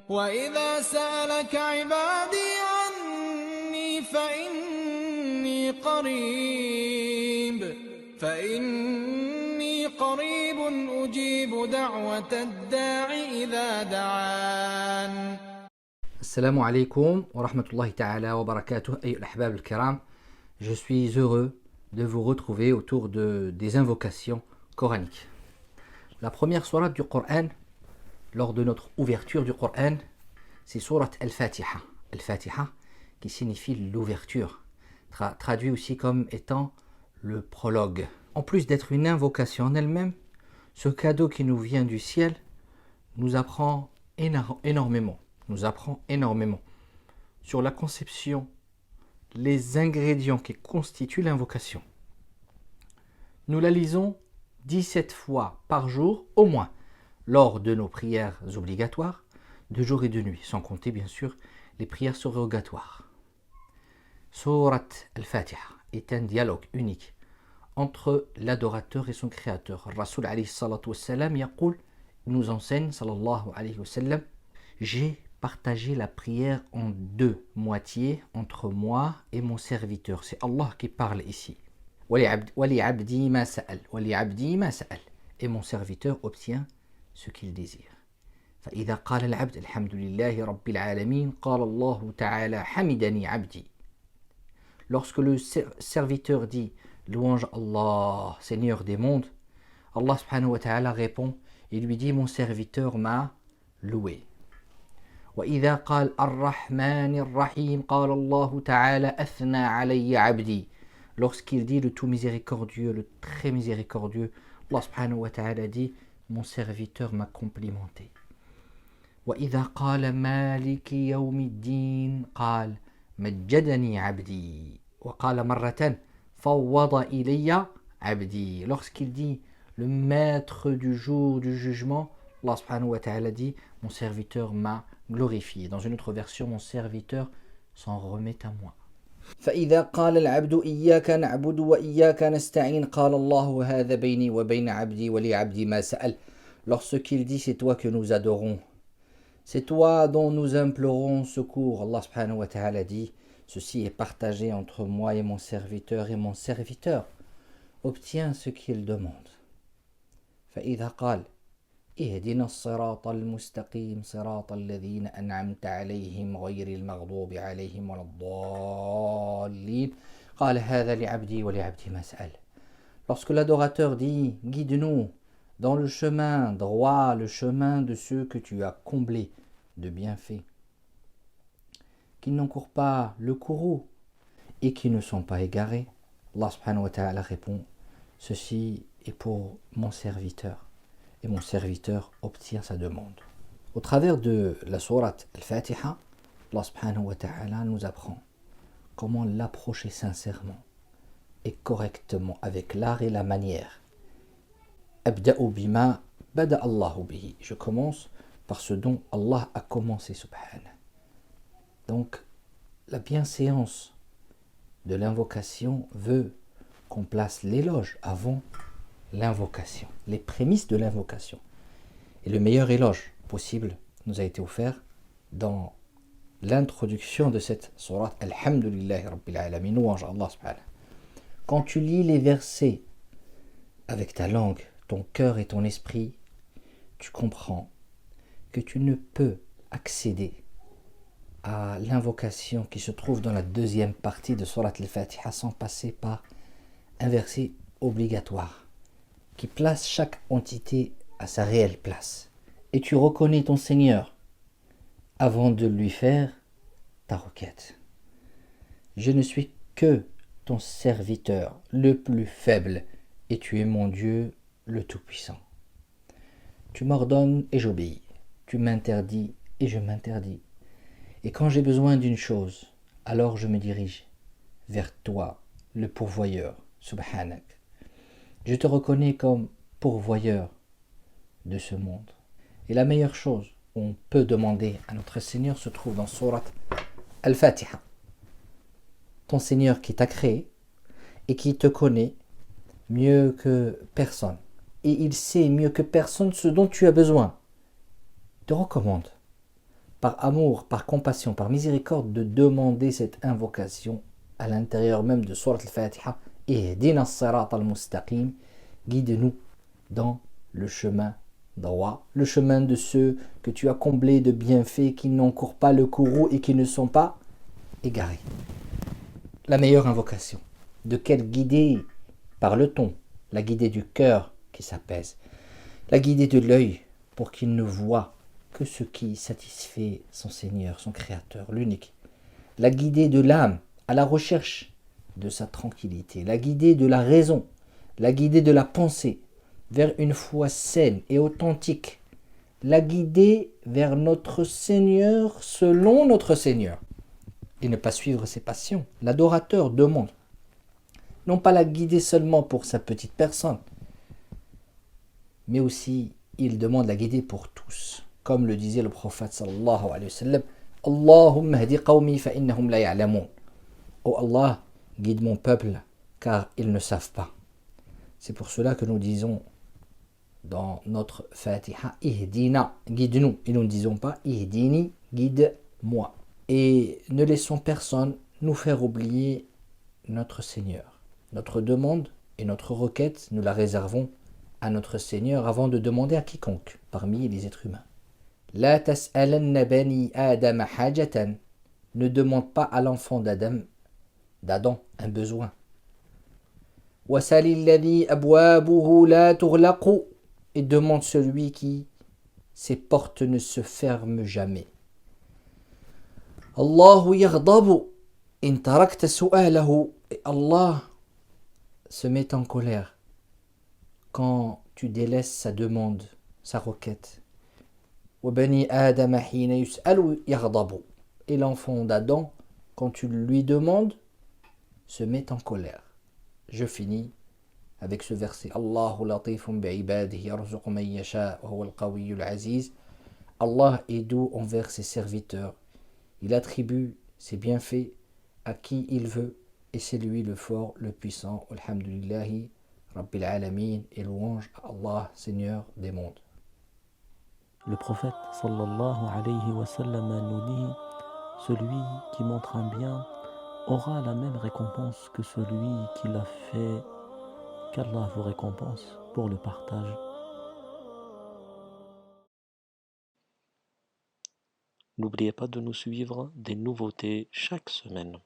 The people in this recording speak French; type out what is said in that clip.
وإذا سألك عبادي عني فإني قريب أجيب دعوة الداع إذا دعان. Assalamu alaikum wa rahmatullahi ta'ala wa barakatuh, ayyuhal ahbab al-kiram. Je suis heureux de vous retrouver autour des invocations coraniques. La première sourate du Coran, lors de notre ouverture du Coran, c'est sourate Al-Fatiha. Al-Fatiha qui signifie l'ouverture, traduit aussi comme étant le prologue. En plus d'être une invocation en elle-même, ce cadeau qui nous vient du ciel nous apprend énormément sur la conception, les ingrédients qui constituent l'invocation. Nous la lisons 17 fois par jour au moins, lors de nos prières obligatoires, de jour et de nuit, sans compter bien sûr les prières surrogatoires. Sourate Al-Fatiha est un dialogue unique entre l'adorateur et son créateur. Rasul alayhi salatu wassalam yaqul, nous enseigne sallallahu alayhi wa sallam, j'ai partagé la prière en deux moitiés entre moi et mon serviteur. C'est Allah qui parle ici. Wali abdi ma sa'al. Et mon serviteur obtient ce qu'il désire. فإذا قال العبد الحمد لله رب العالمين قال الله تعالى حمدني عبدي. Lorsque le serviteur dit louange Allah, Seigneur des mondes, Allah subhanahu wa ta'ala répond, il lui dit mon serviteur m'a loué. وإذا قال الرحمن الرحيم قال الله تعالى أثنى علي عبدي. Lorsqu'il dit le tout miséricordieux, le très miséricordieux, Allah subhanahu wa ta'ala dit mon serviteur m'a complimenté. وإذا قال مالك يوم الدين قال مجدني عبدي. وقال مرة فوض إلي عبدي. Lorsqu'il dit le maître du jour du jugement, Allah subhanahu wa ta'ala dit mon serviteur m'a glorifié. Dans une autre version, mon serviteur s'en remet à moi. فإذا قال العبد إياك نعبد وإياك نستعين قال الله هذا بيني وبين عبدي ولعبدي ما سأل. Lorsqu'il dit c'est toi que nous adorons, c'est toi dont nous implorons secours, Allah subhanahu wa ta'ala dit ceci est partagé entre moi et mon serviteur obtient ce qu'il demande. فإذا قال اهدنا الصراط المستقيم صراط الذين أنعمت عليهم غير المغضوب عليهم ولا الضالين قال هذا لعبدي ولعبدي ما سأل. Lorsque l'adorateur dit guide-nous dans le chemin droit, le chemin de ceux que tu as comblés de bienfaits, qui n'encourent pas le courroux et qui ne sont pas égarés, Allah subhanahu wa ta'ala répond ceci est pour mon serviteur. Et mon serviteur obtient sa demande. Au travers de la sourate Al-Fatiha, Allah subhanahu wa ta'ala nous apprend comment l'approcher sincèrement et correctement avec l'art et la manière. Abda'u bima bada Allahu bihi. Je commence par ce dont Allah a commencé, subhanahu. Donc, la bienséance de l'invocation veut qu'on place l'éloge avant l'invocation, les prémices de l'invocation. Et le meilleur éloge possible nous a été offert dans l'introduction de cette sourate Alhamdulillahi Rabbil Alamin, louange à Allah subhanahu. Quand tu lis les versets avec ta langue, ton cœur et ton esprit, tu comprends que tu ne peux accéder à l'invocation qui se trouve dans la deuxième partie de sourate Al-Fatiha sans passer par un verset obligatoire qui place chaque entité à sa réelle place. Et tu reconnais ton Seigneur avant de lui faire ta requête. Je ne suis que ton serviteur, le plus faible, et tu es mon Dieu, le Tout-Puissant. Tu m'ordonnes et j'obéis. Tu m'interdis et je m'interdis. Et quand j'ai besoin d'une chose, alors je me dirige vers toi, le pourvoyeur, subhanak. Je te reconnais comme pourvoyeur de ce monde. Et la meilleure chose où on peut demander à notre Seigneur se trouve dans sourate Al-Fatiha. Ton Seigneur qui t'a créé et qui te connaît mieux que personne. Et il sait mieux que personne ce dont tu as besoin. Te recommande par amour, par compassion, par miséricorde, de demander cette invocation à l'intérieur même de Surat al-Fatiha. Ihdina as-sirata al-mustaqim, guide-nous dans le chemin droit, le chemin de ceux que tu as comblés de bienfaits, qui n'encourent pas le courroux et qui ne sont pas égarés. La meilleure invocation. De quelle guider parle-t-on? La guidée du cœur qui s'apaise, la guidée de l'œil pour qu'il ne voie que ce qui satisfait son Seigneur, son Créateur, l'unique. La guidée de l'âme à la recherche de sa tranquillité, la guidée de la raison, la guidée de la pensée vers une foi saine et authentique, la guidée vers notre Seigneur selon notre Seigneur, et ne pas suivre ses passions. L'adorateur demande, non pas la guider seulement pour sa petite personne, mais aussi il demande la guider pour tous. Comme le disait le prophète sallallahu alayhi wa sallam, Allahumma hdi qawmi fa innahum la ya'lamun. Oh Allah, guide mon peuple, car ils ne savent pas. C'est pour cela que nous disons dans notre Fatiha, Ihdina, guide-nous. Et nous ne disons pas Ihdini, guide-moi. Et ne laissons personne nous faire oublier notre Seigneur. Notre demande et notre requête, nous la réservons à notre Seigneur avant de demander à quiconque parmi les êtres humains. La tas'alanna bani Adam hajatan. Ne demande pas à l'enfant d'Adam un besoin. Wasali alladhi abwabuhu la tughlaqu. Et demande celui qui ses portes ne se ferment jamais. Allahu yaghdabu in tarakta su'alahu. Et Allah se met en colère quand tu délaisses sa demande, sa requête. وَبَنِي آدَمَ حِينَ يُسْأَلُ يَغْضَبُ. Et l'enfant d'Adam, quand tu lui demandes, se met en colère. Je finis avec ce verset. Allahu latifun bi'ibadihi yarzuqu man yasha wa huwa al-qawiyyul aziz. Allah est doux envers ses serviteurs. Il attribue ses bienfaits à qui il veut, et c'est lui le fort, le puissant. Alhamdulillahi Rabbil Alamin, et louange à Allah, Seigneur des mondes. Le prophète sallallahu alayhi wa sallam nous dit, celui qui montre un bien aura la même récompense que celui qui l'a fait, qu'Allah vous récompense pour le partage. N'oubliez pas de nous suivre, des nouveautés chaque semaine.